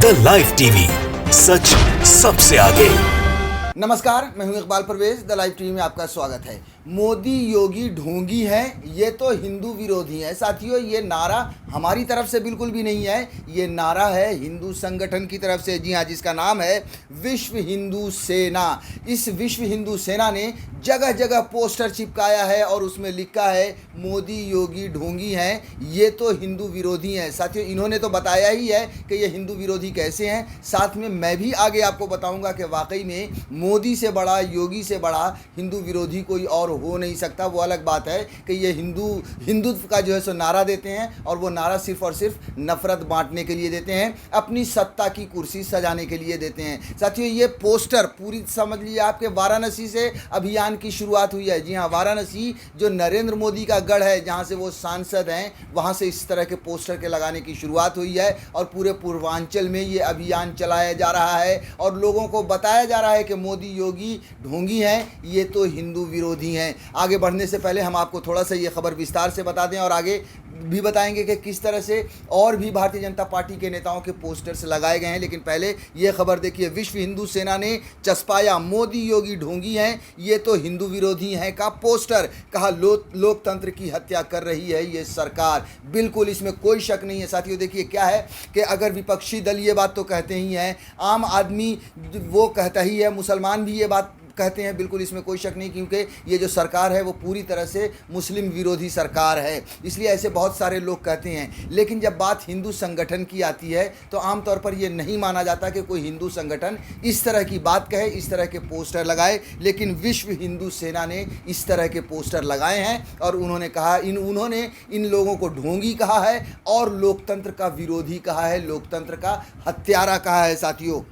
The live TV, सच सबसे आगे। नमस्कार, मैं हूं Iqbal Parvez. The live TV में आपका स्वागत है। मोदी योगी ढोंगी हैं, ये तो हिंदू विरोधी हैं। साथियों, ये नारा हमारी तरफ से बिल्कुल भी नहीं है, ये नारा है हिंदू संगठन की तरफ से। जी हाँ, जिसका नाम है विश्व हिंदू सेना। इस विश्व हिंदू सेना ने जगह जगह पोस्टर चिपकाया है और उसमें लिखा है मोदी योगी ढोंगी हैं, ये तो हिंदू विरोधी हैं। साथियों, इन्होंने तो बताया ही है कि ये हिंदू विरोधी कैसे हैं। साथ में मैं भी आगे आपको बताऊंगा कि वाकई में मोदी से बड़ा, योगी से बड़ा हिंदू विरोधी कोई और हो नहीं सकता। वो अलग बात है कि ये हिंदुत्व का जो है सो नारा देते हैं, और वो नारा सिर्फ और सिर्फ नफरत बांटने के लिए देते हैं, अपनी सत्ता की कुर्सी सजाने के लिए देते हैं। साथियों, ये पोस्टर पूरी समझ लीजिए आपके वाराणसी से अभियान की शुरुआत हुई है। जी हाँ, वाराणसी जो नरेंद्र मोदी का गढ़ है, जहाँ से वो सांसद हैं, वहाँ से इस तरह के पोस्टर के लगाने की शुरुआत हुई है और पूरे पूर्वांचल में ये अभियान चलाया जा रहा है और लोगों को बताया जा रहा है कि मोदी योगी ढोंगी हैं, ये तो हिंदू विरोधी हैं। आगे बढ़ने से पहले हम आपको थोड़ा सा ये खबर विस्तार से बता दें और आगे भी बताएंगे कि किस तरह से और भी भारतीय जनता पार्टी के नेताओं के पोस्टर्स लगाए गए हैं। लेकिन पहले ये खबर देखिए। विश्व हिंदू सेना ने चस्पाया मोदी योगी ढोंगी हैं, ये तो हिंदू विरोधी हैं का पोस्टर। कहा लोकतंत्र की हत्या कर रही है ये सरकार। बिल्कुल इसमें कोई शक नहीं है। साथियों, देखिए क्या है कि अगर विपक्षी दल ये बात तो कहते ही हैं, आम आदमी वो कहता ही है, मुसलमान भी ये बात कहते हैं, बिल्कुल इसमें कोई शक नहीं, क्योंकि ये जो सरकार है वो पूरी तरह से मुस्लिम विरोधी सरकार है। इसलिए ऐसे बहुत सारे लोग कहते हैं। लेकिन जब बात हिंदू संगठन की आती है तो आमतौर पर ये नहीं माना जाता कि कोई हिंदू संगठन इस तरह की बात कहे, इस तरह के पोस्टर लगाए। लेकिन विश्व हिंदू सेना ने इस तरह के पोस्टर लगाए हैं और उन्होंने कहा, उन्होंने इन लोगों को ढोंगी कहा है और लोकतंत्र का विरोधी कहा है, लोकतंत्र का हत्यारा कहा है। साथियों,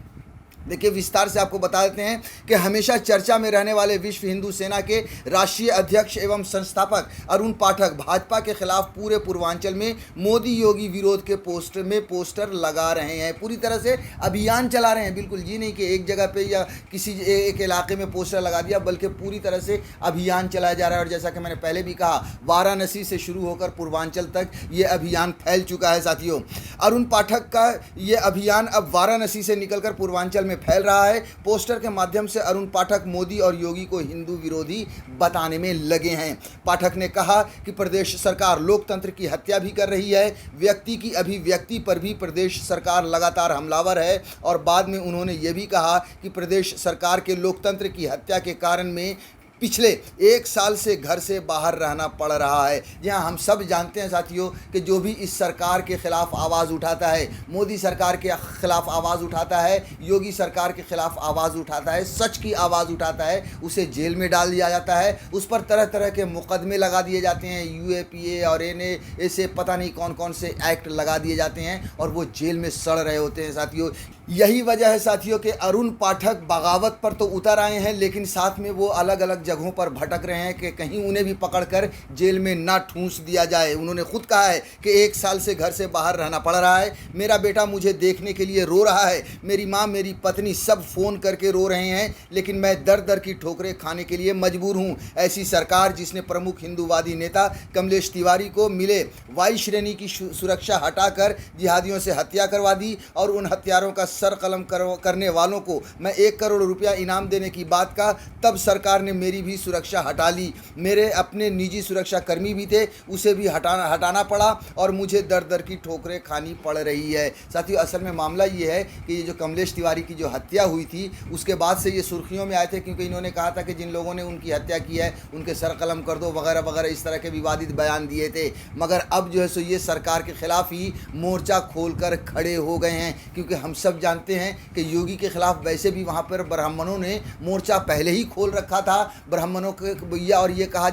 देखिए विस्तार से आपको बता देते हैं कि हमेशा चर्चा में रहने वाले विश्व हिंदू सेना के राष्ट्रीय अध्यक्ष एवं संस्थापक अरुण पाठक भाजपा के खिलाफ पूरे पूर्वांचल में मोदी योगी विरोध के पोस्टर लगा रहे हैं। पूरी तरह से अभियान चला रहे हैं। बिल्कुल जी नहीं कि एक जगह पे या किसी एक इलाके में पोस्टर लगा दिया, बल्कि पूरी तरह से अभियान चलाया जा रहा है। और जैसा कि मैंने पहले भी कहा, वाराणसी से शुरू होकर पूर्वांचल तक ये अभियान फैल चुका है। साथियों, अरुण पाठक का ये अभियान अब वाराणसी से निकलकर पूर्वांचल फैल रहा है। पोस्टर के माध्यम से अरुण पाठक मोदी और योगी को हिंदू विरोधी बताने में लगे हैं। पाठक ने कहा कि प्रदेश सरकार लोकतंत्र की हत्या भी कर रही है, व्यक्ति की अभिव्यक्ति पर भी प्रदेश सरकार लगातार हमलावर है। और बाद में उन्होंने ये भी कहा कि प्रदेश सरकार के लोकतंत्र की हत्या के कारण में पिछले 1 साल से घर से बाहर रहना पड़ रहा है। जहाँ हम सब जानते हैं साथियों कि जो भी इस सरकार के ख़िलाफ़ आवाज़ उठाता है, मोदी सरकार के ख़िलाफ़ आवाज़ उठाता है, योगी सरकार के ख़िलाफ़ आवाज़ उठाता है, सच की आवाज़ उठाता है, उसे जेल में डाल दिया जाता है। उस पर तरह तरह के मुकदमे लगा दिए जाते हैं, UAPA और NA ऐसे पता नहीं कौन कौन से एक्ट लगा दिए जाते हैं और वो जेल में सड़ रहे होते हैं। साथियों, यही वजह है साथियों कि अरुण पाठक बगावत पर तो उतर आए हैं, लेकिन साथ में वो अलग अलग जगहों पर भटक रहे हैं कि कहीं उन्हें भी पकड़कर जेल में ना ठूंस दिया जाए। उन्होंने खुद कहा है कि 1 साल से घर से बाहर रहना पड़ रहा है, मेरा बेटा मुझे देखने के लिए रो रहा है, मेरी माँ, मेरी पत्नी सब फ़ोन करके रो रहे हैं, लेकिन मैं दर दर की ठोकरें खाने के लिए मजबूर हूँ। ऐसी सरकार जिसने प्रमुख हिंदूवादी नेता कमलेश तिवारी को मिले वाई श्रेणी की सुरक्षा हटाकर जिहादियों से हत्या करवा दी और उन हत्यारों का सर कलम करने वालों को मैं 1 करोड़ रुपया इनाम देने की बात का, तब सरकार ने मेरी भी सुरक्षा हटा ली। मेरे अपने निजी सुरक्षा कर्मी भी थे, उसे भी हटाना पड़ा और मुझे दर दर की ठोकरें खानी पड़ रही है। साथियों, असल में मामला ये है कि ये जो कमलेश तिवारी की जो हत्या हुई थी, उसके बाद से ये सुर्खियों में आए थे, क्योंकि इन्होंने कहा था कि जिन लोगों ने उनकी हत्या की है उनके सर कलम कर दो वगैरह वगैरह, इस तरह के विवादित बयान दिए थे। मगर अब जो है सो ये सरकार के खिलाफ ही मोर्चा खोलकर खड़े हो गए हैं, क्योंकि हम सब जानते हैं कि योगी के खिलाफ वैसे भी वहाँ पर ब्राह्मणों ने मोर्चा पहले ही खोल रखा था। ब्राह्मणों के भैया, और ये कहा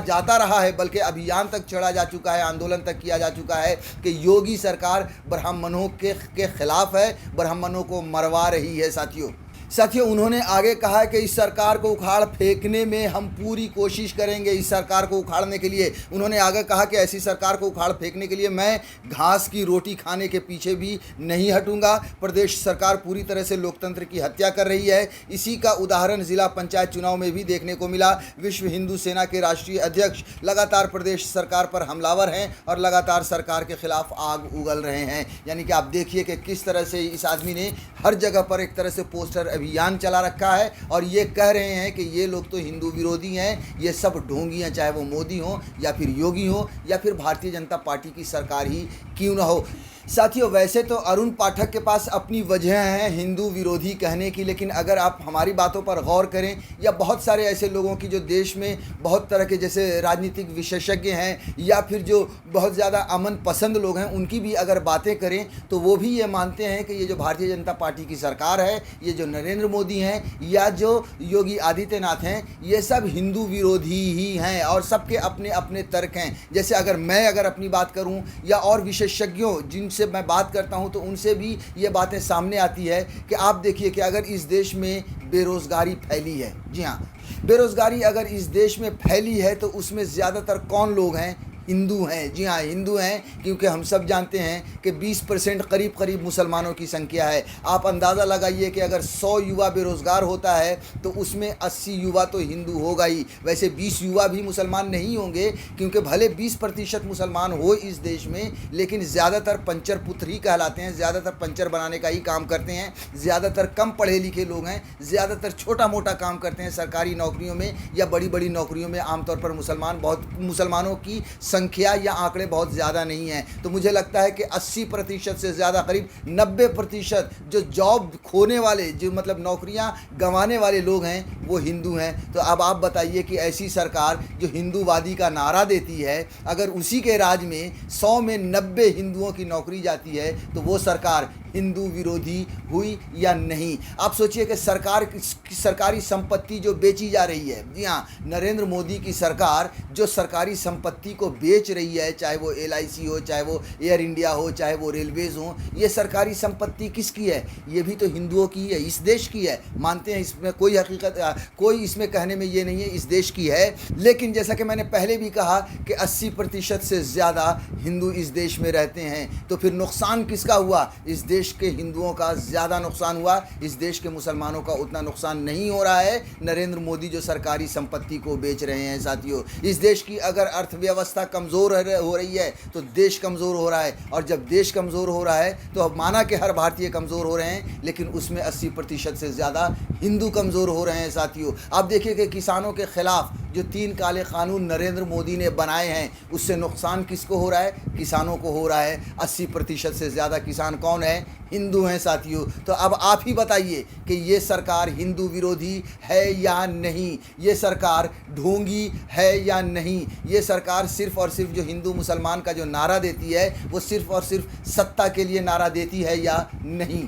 जाता रहा है, बल्कि अभियान तक चढ़ा जा चुका है, आंदोलन तक किया जा चुका है कि योगी सरकार ब्राह्मणों के खिलाफ है, ब्राह्मणों को मरवा रही है। साथियों, साथियों, उन्होंने आगे कहा कि इस सरकार को उखाड़ फेंकने में हम पूरी कोशिश करेंगे। इस सरकार को उखाड़ने के लिए उन्होंने आगे कहा कि ऐसी सरकार को उखाड़ फेंकने के लिए मैं घास की रोटी खाने के पीछे भी नहीं हटूंगा। प्रदेश सरकार पूरी तरह से लोकतंत्र की हत्या कर रही है। इसी का उदाहरण जिला पंचायत चुनाव में भी देखने को मिला। विश्व हिंदू सेना के राष्ट्रीय अध्यक्ष लगातार प्रदेश सरकार पर हमलावर हैं और लगातार सरकार के खिलाफ आग उगल रहे हैं। यानी कि आप देखिए कि किस तरह से इस आदमी ने हर जगह पर एक तरह से पोस्टर अभियान चला रखा है और ये कह रहे हैं कि ये लोग तो हिंदू विरोधी हैं, ये सब ढोंगी हैं, चाहे वो मोदी हो या फिर योगी हो या फिर भारतीय जनता पार्टी की सरकार ही क्यों ना हो। साथियों, वैसे तो अरुण पाठक के पास अपनी वजह है हिंदू विरोधी कहने की, लेकिन अगर आप हमारी बातों पर गौर करें या बहुत सारे ऐसे लोगों की जो देश में बहुत तरह के जैसे राजनीतिक विशेषज्ञ हैं या फिर जो बहुत ज़्यादा अमन पसंद लोग हैं, उनकी भी अगर बातें करें तो वो भी ये मानते हैं कि ये जो भारतीय जनता पार्टी की सरकार है, ये जो नरेंद्र मोदी हैं या जो योगी आदित्यनाथ हैं, ये सब हिंदू विरोधी ही हैं और सबके अपने अपने तर्क हैं। जैसे अगर मैं अपनी बात करूं या और विशेषज्ञों जिनसे मैं बात करता हूं तो उनसे भी ये बातें सामने आती है कि आप देखिए कि अगर इस देश में बेरोज़गारी फैली है, जी हाँ, बेरोज़गारी अगर इस देश में फैली है तो उसमें ज़्यादातर कौन लोग हैं? हिंदू हैं। जी हाँ, हिंदू हैं, क्योंकि हम सब जानते हैं कि 20% करीब मुसलमानों की संख्या है। आप अंदाज़ा लगाइए कि अगर 100 युवा बेरोज़गार होता है तो उसमें 80 युवा तो हिंदू होगा ही। वैसे 20 युवा भी मुसलमान नहीं होंगे, क्योंकि भले 20% मुसलमान हो इस देश में, लेकिन ज़्यादातर पंचर पुत्र ही कहलाते हैं, ज़्यादातर पंचर बनाने का ही काम करते हैं, ज़्यादातर कम पढ़े लिखे लोग हैं, ज़्यादातर छोटा मोटा काम करते हैं सरकारी नौकरियों में या बड़ी बड़ी नौकरियों में। आमतौर पर मुसलमानों की संख्या या आंकड़े बहुत ज़्यादा नहीं हैं। तो मुझे लगता है कि 80% से ज़्यादा, करीब 90% जो जॉब खोने वाले, जो मतलब नौकरियां गंवाने वाले लोग हैं, वो हिंदू हैं। तो अब आप बताइए कि ऐसी सरकार जो हिंदूवादी का नारा देती है, अगर उसी के राज में 100 में 90 हिंदुओं की नौकरी जाती है तो वो सरकार हिंदू विरोधी हुई या नहीं? आप सोचिए कि सरकारी संपत्ति जो बेची जा रही है, जी हाँ, नरेंद्र मोदी की सरकार जो सरकारी संपत्ति को बेच रही है, चाहे वो LIC हो, चाहे वो एयर इंडिया हो, चाहे वो रेलवेज़ हो, ये सरकारी संपत्ति किसकी है? ये भी तो हिंदुओं की है, इस देश की है। मानते हैं, इसमें कोई हकीकत, कोई इसमें कहने में ये नहीं है, इस देश की है। लेकिन जैसा कि मैंने पहले भी कहा कि 80% से ज़्यादा हिंदू इस देश में रहते हैं, तो फिर नुकसान किसका हुआ? इस देश के हिंदुओं का ज़्यादा नुकसान हुआ, इस देश के मुसलमानों का उतना नुकसान नहीं हो रहा है। नरेंद्र मोदी जो सरकारी संपत्ति को बेच रहे हैं, साथियों, इस देश की अगर अर्थव्यवस्था कमज़ोर हो रही है तो देश कमज़ोर हो रहा है, और जब देश कमज़ोर हो रहा है तो अब माना कि हर भारतीय कमज़ोर हो रहे हैं, लेकिन उसमें 80% से ज़्यादा हिंदू कमज़ोर हो रहे हैं। साथियों, आप देखिए कि किसानों के खिलाफ जो 3 काले कानून नरेंद्र मोदी ने बनाए हैं, उससे नुकसान किसको हो रहा है? किसानों को हो रहा है। 80% से ज़्यादा किसान कौन है? हिंदू हैं। साथियों, तो अब आप ही बताइए कि ये सरकार हिंदू विरोधी है या नहीं? ये सरकार ढोंगी है या नहीं? ये सरकार सिर्फ़ और सिर्फ जो हिंदू मुसलमान का जो नारा देती है, वो सिर्फ़ और सिर्फ सत्ता के लिए नारा देती है या नहीं?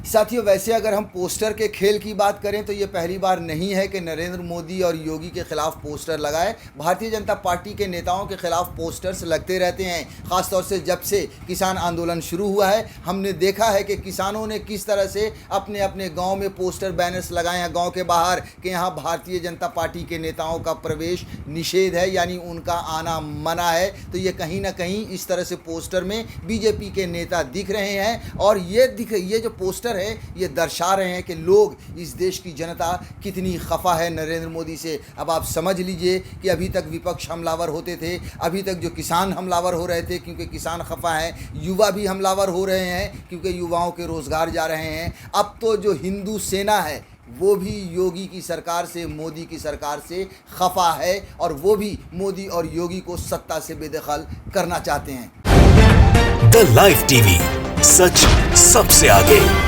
साथियों, वैसे अगर हम पोस्टर के खेल की बात करें तो ये पहली बार नहीं है कि नरेंद्र मोदी और योगी के खिलाफ पोस्टर लगाए। भारतीय जनता पार्टी के नेताओं के खिलाफ पोस्टर्स लगते रहते हैं। ख़ासतौर से जब से किसान आंदोलन शुरू हुआ है, हमने देखा है कि किसानों ने किस तरह से अपने अपने गांव में पोस्टर बैनर्स लगाए हैं, गांव के बाहर, कि यहाँ भारतीय जनता पार्टी के नेताओं का प्रवेश निषेध है, यानी उनका आना मना है। तो ये कहीं ना कहीं इस तरह से पोस्टर में बीजेपी के नेता दिख रहे हैं, और ये जो पोस्टर है, ये दर्शा रहे हैं कि लोग, इस देश की जनता कितनी खफा है नरेंद्र मोदी से। अब आप समझ लीजिए कि अभी तक विपक्ष हमलावर होते थे, अभी तक जो किसान हमलावर हो रहे थे क्योंकि किसान खफा हैं, युवा भी हमलावर हो रहे हैं क्योंकि युवाओं के रोज़गार जा रहे हैं। अब तो जो हिंदू सेना है वो भी योगी की सरकार से, मोदी की सरकार से खफा है, और वो भी मोदी और योगी को सत्ता से बेदखल करना चाहते हैं। द लाइव टीवी, सच सबसे आगे।